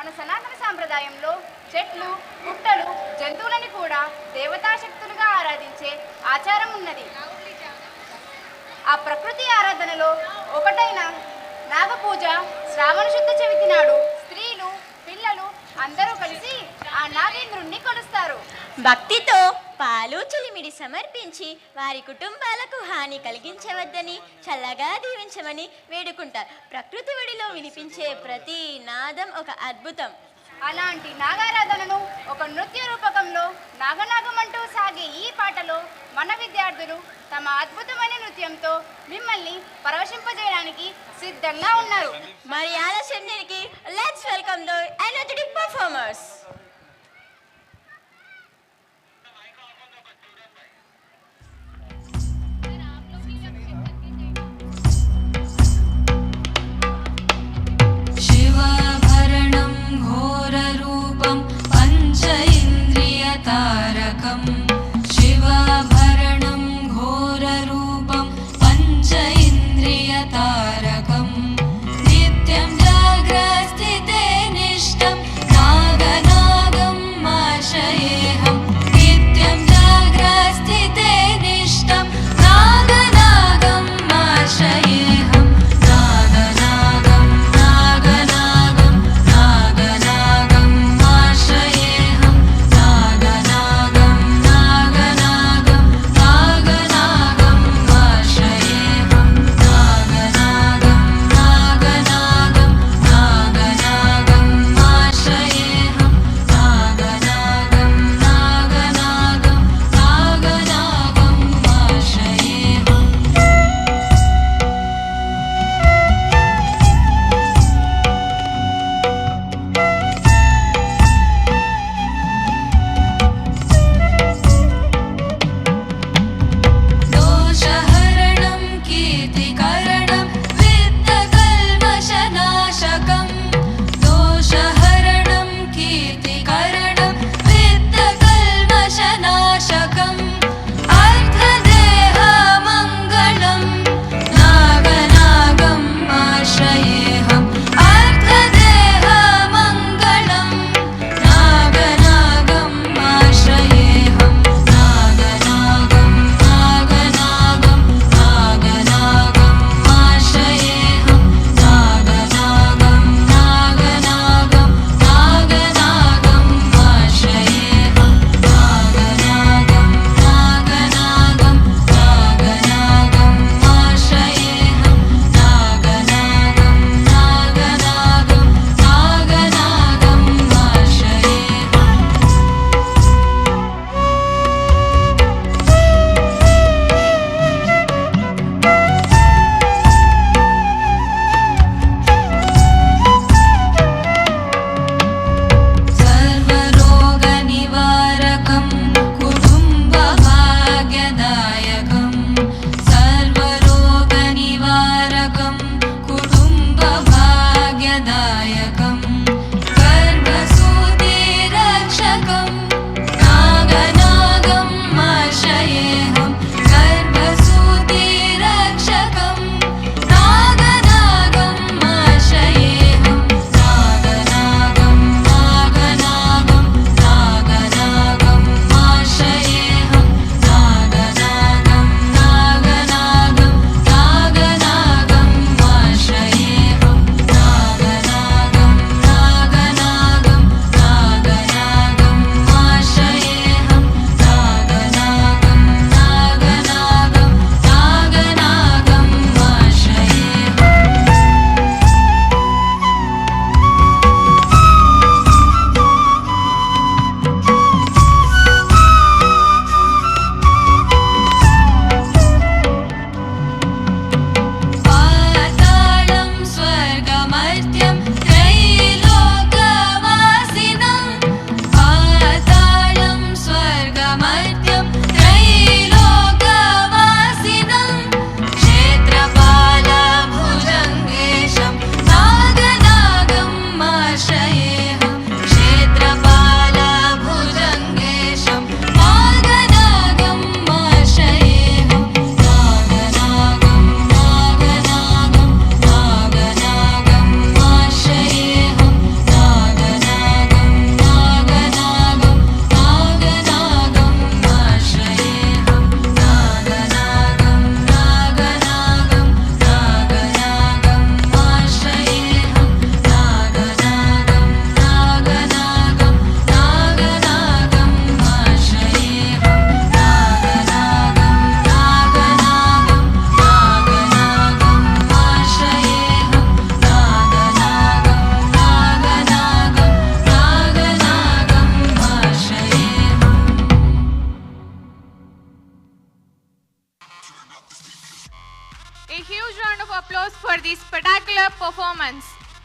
మన సనాతన సాంప్రదాయంలో చెట్లు, పుట్టలు, జంతువులని కూడా దేవతాశక్తులుగా ఆరాధించే ఆచారం ఉన్నది. ఆ ప్రకృతి ఆరాధనలో ఒకటైన నాగపూజ శ్రావణ శుద్ధ చవితి నాడు స్త్రీలు, పిల్లలు అందరూ కలిసి ఆ నాగేంద్రుణ్ణి కొలుస్తారు. భక్తితో పాలు చిలిమిడి సమర్పించి వారి కుటుంబాలకు హాని కలిగించవద్దని, చల్లగా దీవించమని వేడుకుంటారు. ప్రకృతి ఒడిలో వినిపించే ప్రతి నాదం ఒక అద్భుతం. అలాంటి నాగారాధనను ఒక నృత్య రూపకంలో నాగనాగమంటూ సాగే ఈ పాటలో మన విద్యార్థులు తమ అద్భుతమైన నృత్యంతో మిమ్మల్ని పరవశింపజేయడానికి సిద్ధంగా ఉన్నారు. మరి ఆలస్యం దీనికి let's welcome the energetic performers. तारकं शिवाभरणं घोररूपं पञ्च इन्द्रियतारकं नित्यं जाग्रस्थिते निष्ठं नागनागं आश्रयेऽहं नित्यं जाग्रस्थिते निष्ठं नागनागं आश्रयेऽहं नागनागं नागनागं नागनागं आश्रयेऽहं performance.